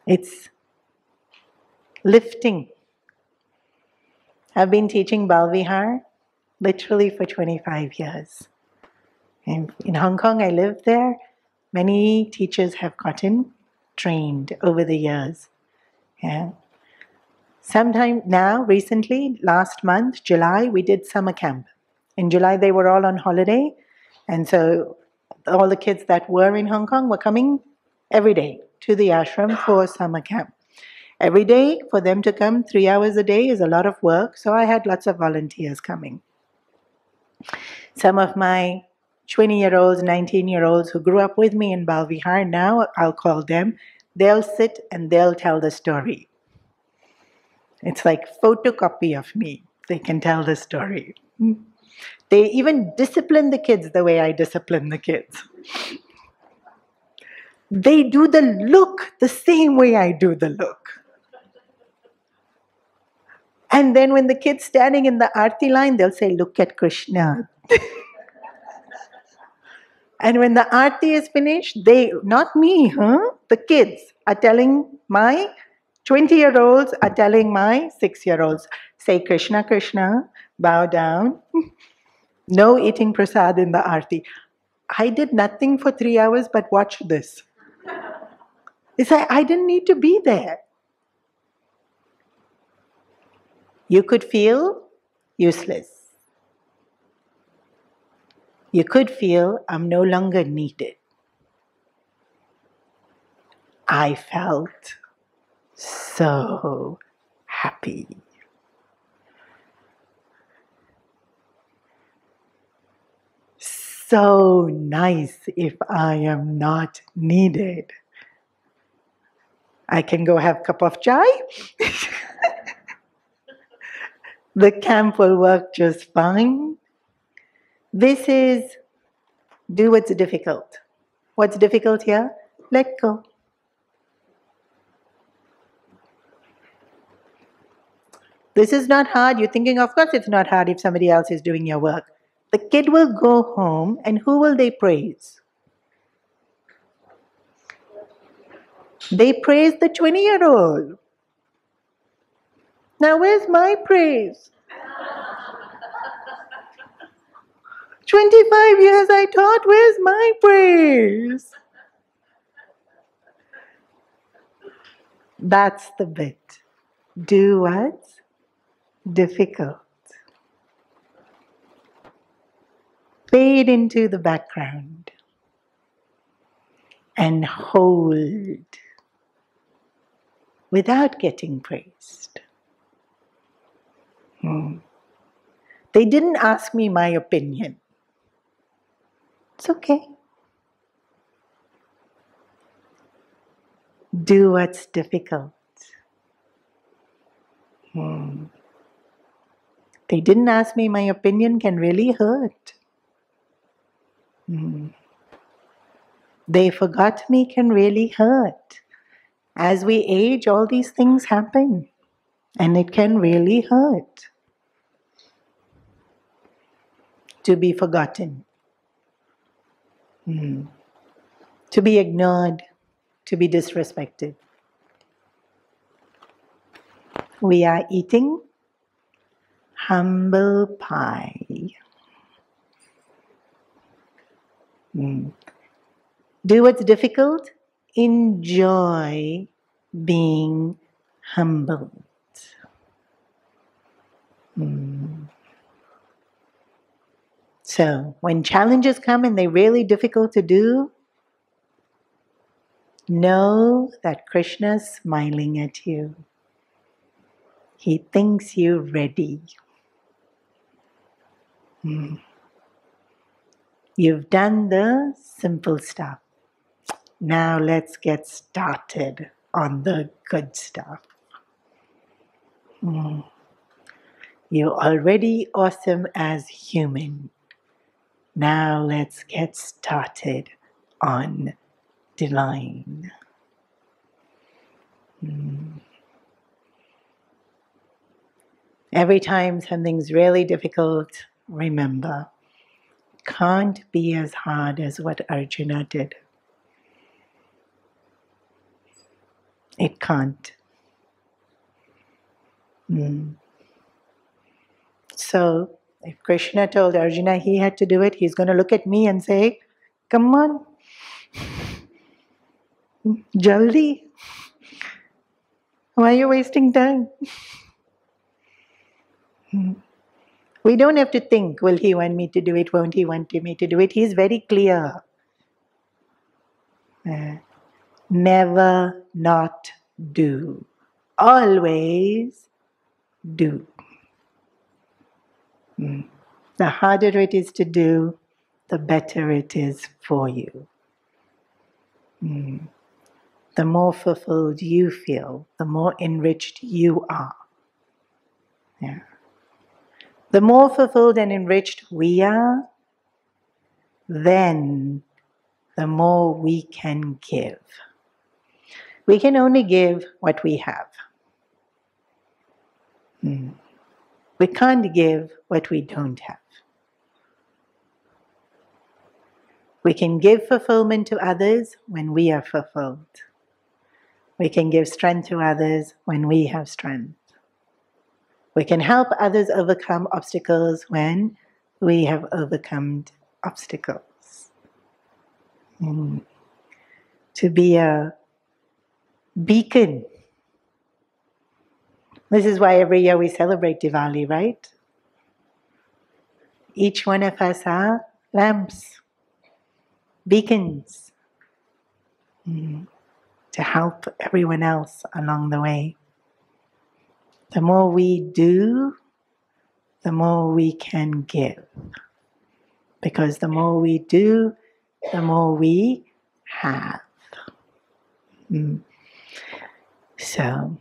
It's lifting. I've been teaching Balvihar literally for 25 years. And in Hong Kong, I lived there. Many teachers have gotten trained over the years. Yeah. Sometime now, recently, last month, July, we did summer camp. In July, they were all on holiday. And so all the kids that were in Hong Kong were coming every day to the ashram for summer camp. Every day for them to come 3 hours a day is a lot of work, so I had lots of volunteers coming. Some of my 20-year-olds, 19-year-olds who grew up with me in Balvihar, now I'll call them, they'll sit and they'll tell the story. It's like photocopy of me. They can tell the story. They even discipline the kids the way I discipline the kids. They do the look the same way I do the look. And then when the kid's standing in the Aarti line, they'll say, "Look at Krishna." And when the Aarti is finished, not me, the kids are telling my 20-year-olds are telling my 6-year-olds, say Krishna, Krishna, bow down. No eating prasad in the Aarti. I did nothing for 3 hours but watch this. It's like I didn't need to be there. You could feel useless. You could feel I'm no longer needed. I felt so happy. So nice if I am not needed. I can go have a cup of chai. The camp will work just fine. This is do what's difficult. What's difficult here? Let go. This is not hard. You're thinking, of course it's not hard if somebody else is doing your work. The kid will go home and who will they praise? They praise the 20-year-old. Now where's my praise? 25 years I taught, where's my praise? That's the bit. Do what's difficult. Fade into the background and hold without getting praised. They didn't ask me my opinion. It's okay. Do what's difficult. They didn't ask me my opinion can really hurt. They forgot me can really hurt. As we age, all these things happen. And it can really hurt. To be forgotten. To be ignored. To be disrespected. We are eating humble pie. Do what's difficult. Enjoy being humbled. So, when challenges come and they're really difficult to do, know that Krishna's smiling at you. He thinks you're ready. You've done the simple stuff. Now let's get started on the good stuff. You're already awesome as human. Now let's get started on divine. Every time something's really difficult, remember, can't be as hard as what Arjuna did. It can't. So, if Krishna told Arjuna he had to do it, he's going to look at me and say, "Come on, jaldi. Why are you wasting time?" We don't have to think, will he want me to do it, won't he want me to do it? He's very clear. Never not do. Always do. The harder it is to do, the better it is for you. The more fulfilled you feel, the more enriched you are. Yeah. The more fulfilled and enriched we are, then the more we can give. We can only give what we have. We can't give what we don't have. We can give fulfillment to others when we are fulfilled. We can give strength to others when we have strength. We can help others overcome obstacles when we have overcome obstacles. To be a beacon. This is why every year we celebrate Diwali, right? Each one of us are lamps, beacons, to help everyone else along the way. The more we do, the more we can give. Because the more we do, the more we have. So,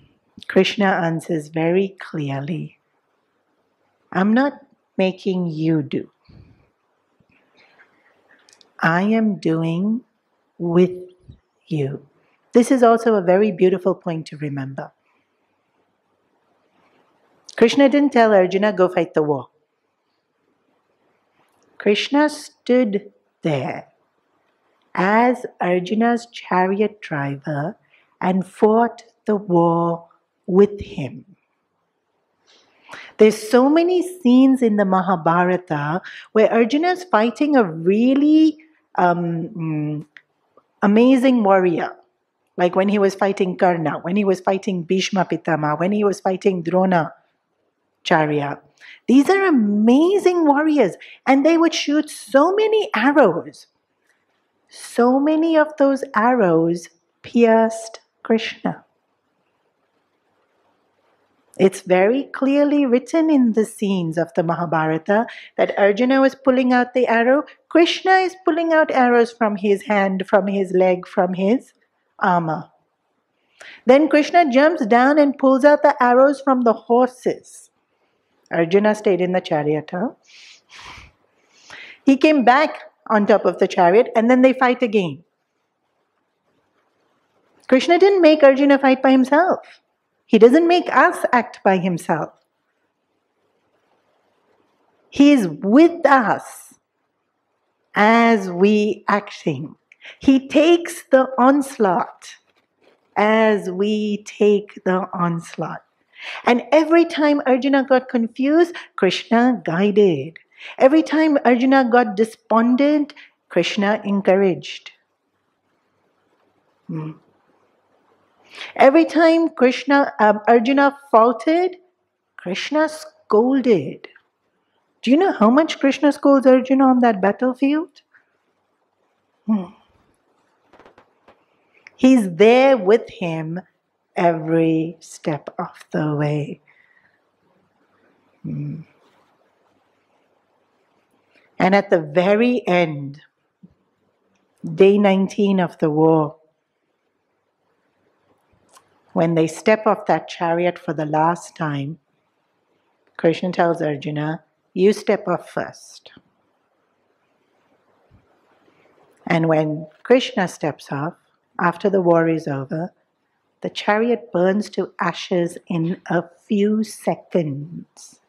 Krishna answers very clearly, I'm not making you do. I am doing with you. This is also a very beautiful point to remember. Krishna didn't tell Arjuna, go fight the war. Krishna stood there as Arjuna's chariot driver and fought the war with him. There's so many scenes in the Mahabharata where Arjuna is fighting a really amazing warrior. Like when he was fighting Karna, when he was fighting Bhishma Pitama, when he was fighting Drona Charya. These are amazing warriors, and they would shoot so many arrows. So many of those arrows pierced Krishna. It's very clearly written in the scenes of the Mahabharata that Arjuna was pulling out the arrow. Krishna is pulling out arrows from his hand, from his leg, from his armor. Then Krishna jumps down and pulls out the arrows from the horses. Arjuna stayed in the chariot. He came back on top of the chariot and then they fight again. Krishna didn't make Arjuna fight by himself. He doesn't make us act by himself. He is with us as we acting. He takes the onslaught as we take the onslaught. And every time Arjuna got confused, Krishna guided. Every time Arjuna got despondent, Krishna encouraged. Every time Arjuna faltered, Krishna scolded. Do you know how much Krishna scolds Arjuna on that battlefield? He's there with him every step of the way. And at the very end, day 19 of the war, when they step off that chariot for the last time, Krishna tells Arjuna, you step off first. And when Krishna steps off, after the war is over, the chariot burns to ashes in a few seconds.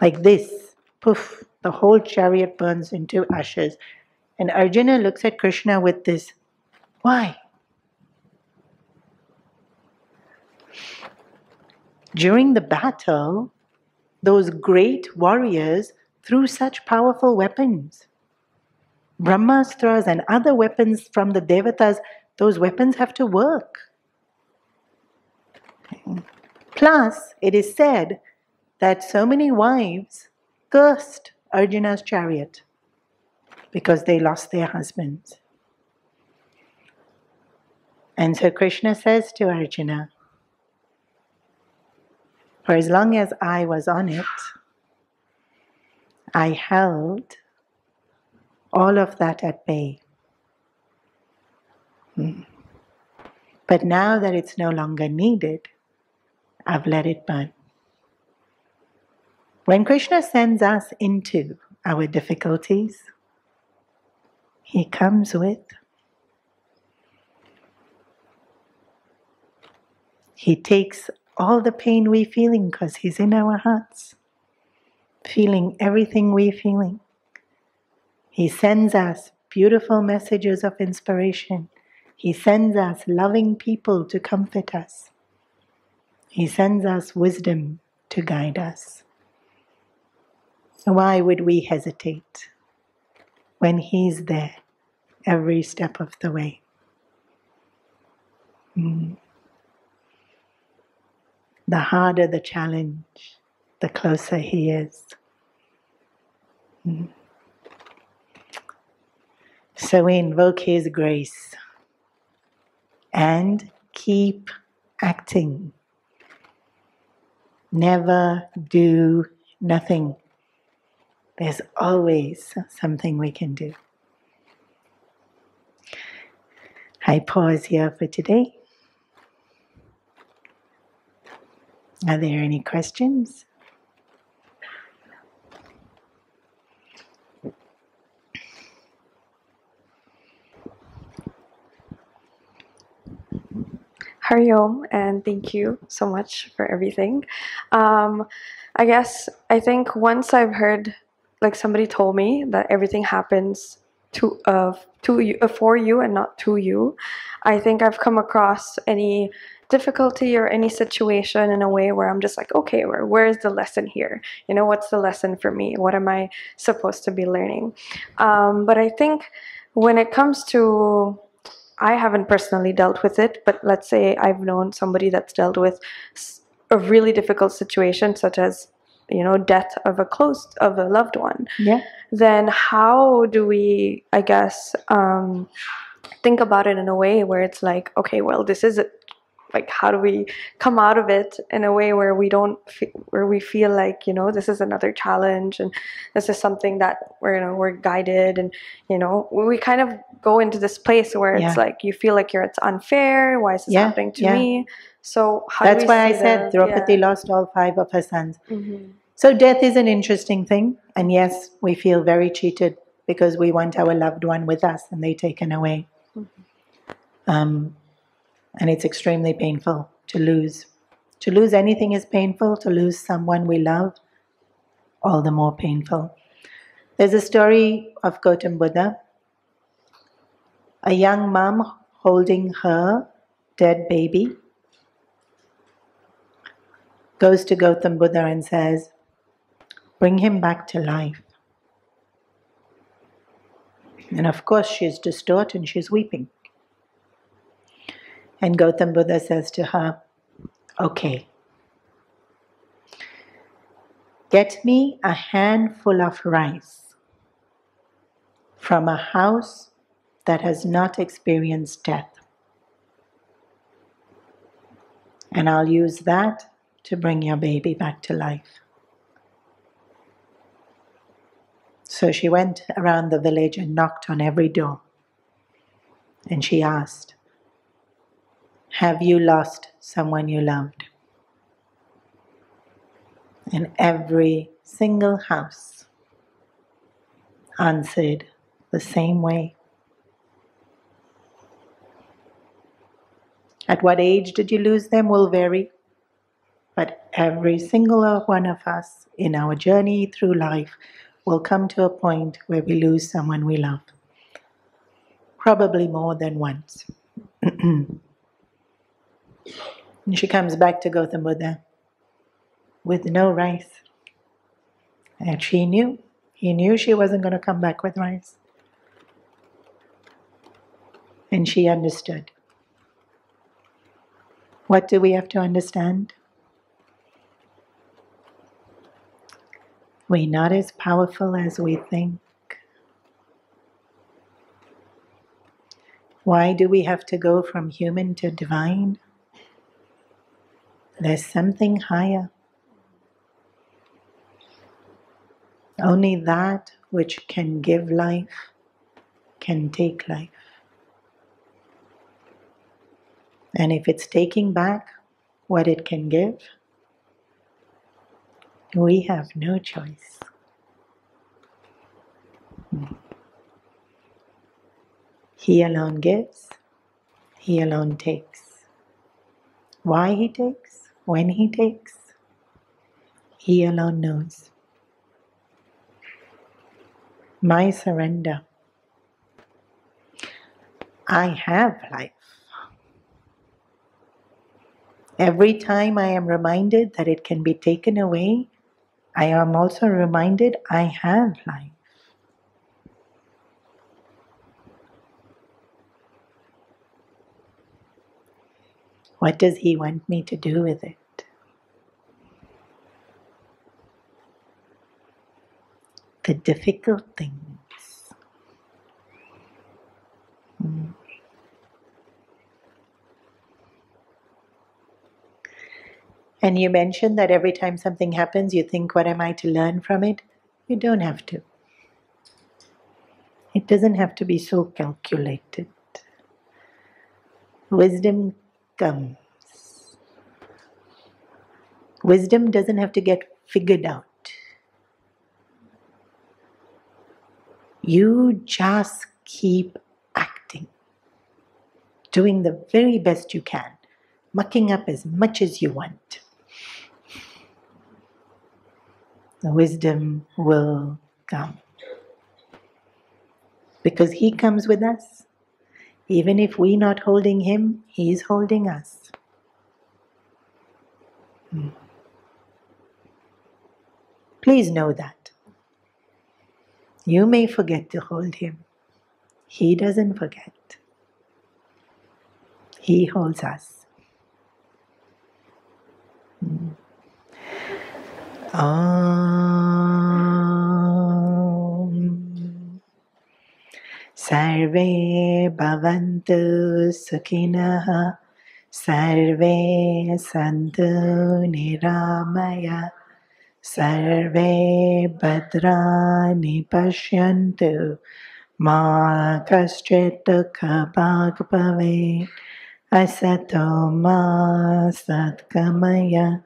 Like this, poof, the whole chariot burns into ashes. And Arjuna looks at Krishna with this, why? During the battle, those great warriors threw such powerful weapons. Brahmastras and other weapons from the devatas, those weapons have to work. Plus, it is said that so many wives cursed Arjuna's chariot because they lost their husbands. And so Krishna says to Arjuna, for as long as I was on it, I held all of that at bay. But now that it's no longer needed, I've let it burn. When Krishna sends us into our difficulties, He comes with, He takes all the pain we're feeling because He's in our hearts, feeling everything we're feeling. He sends us beautiful messages of inspiration. He sends us loving people to comfort us. He sends us wisdom to guide us. Why would we hesitate when He's there every step of the way? The harder the challenge, the closer He is. So we invoke His grace and keep acting. Never do nothing. There's always something we can do. I pause here for today. Are there any questions? Hari Om, and thank you so much for everything. I think once I've heard, like somebody told me that everything happens to you, for you and not to you, I think I've come across any difficulty or any situation in a way where I'm just like, okay, where's the lesson here? What's the lesson for me? What am I supposed to be learning? But I think when it comes to, I haven't personally dealt with it, but let's say I've known somebody that's dealt with a really difficult situation, such as, death of a loved one. Yeah. Then how do we, I guess, think about it in a way where it's like, okay, well, this is it. Like, how do we come out of it in a way where where we feel like, this is another challenge and this is something that we're guided, and we kind of go into this place where it's like you feel like it's unfair. Why is this happening to me? So that's why I said Draupadi lost all 5 of her sons. So death is an interesting thing, and yes, we feel very cheated because we want our loved one with us and they're taken away. And it's extremely painful to lose. To lose anything is painful. To lose someone we love, all the more painful. There's a story of Gautam Buddha. A young mom holding her dead baby goes to Gautam Buddha and says, bring him back to life. And of course she's distraught and she's weeping. And Gautam Buddha says to her, okay, get me a handful of rice from a house that has not experienced death. And I'll use that to bring your baby back to life. So she went around the village and knocked on every door. And she asked, have you lost someone you loved? And every single house answered the same way. At what age did you lose them will vary, but every single one of us in our journey through life will come to a point where we lose someone we love. Probably more than once. And she comes back to Gautam Buddha with no rice. And he knew she wasn't going to come back with rice. And she understood. What do we have to understand? We're not as powerful as we think. Why do we have to go from human to divine? There's something higher. Only that which can give life can take life. And if it's taking back what it can give, we have no choice. He alone gives, He alone takes. Why He takes, when He takes, He alone knows. My surrender. I have life. Every time I am reminded that it can be taken away, I am also reminded I have life. What does He want me to do with it? The difficult things. And you mentioned that every time something happens, you think, what am I to learn from it? You don't have to. It doesn't have to be so calculated. Wisdom comes. Wisdom doesn't have to get figured out. You just keep acting, doing the very best you can, mucking up as much as you want. The wisdom will come. Because He comes with us. Even if we're not holding Him, He's holding us. Please know that. You may forget to hold Him. He doesn't forget. He holds us. Om Sarve Bhavantu Sukhinah Sarve Santu Niramaya Sarve Bhadrani Pashyantu Ma Kaschit Dukha Bhag Bhavet Asato Ma Satkamaya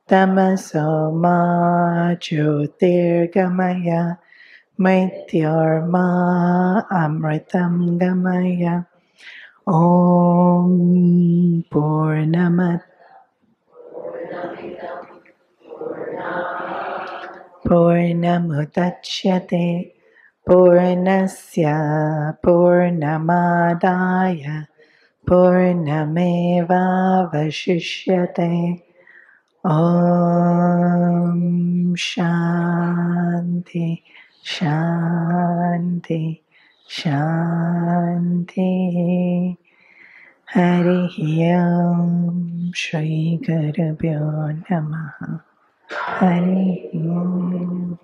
Tamaso Ma Jyotirgamaya Mrityorma Amritam Gamaya Om Purnamat Purnamudachyate Purnasya Purnamadaya Purnameva Vashishyate Om Shanti Shanti Shanti Hari Om Shri Gurubhyo Namaha Hari Om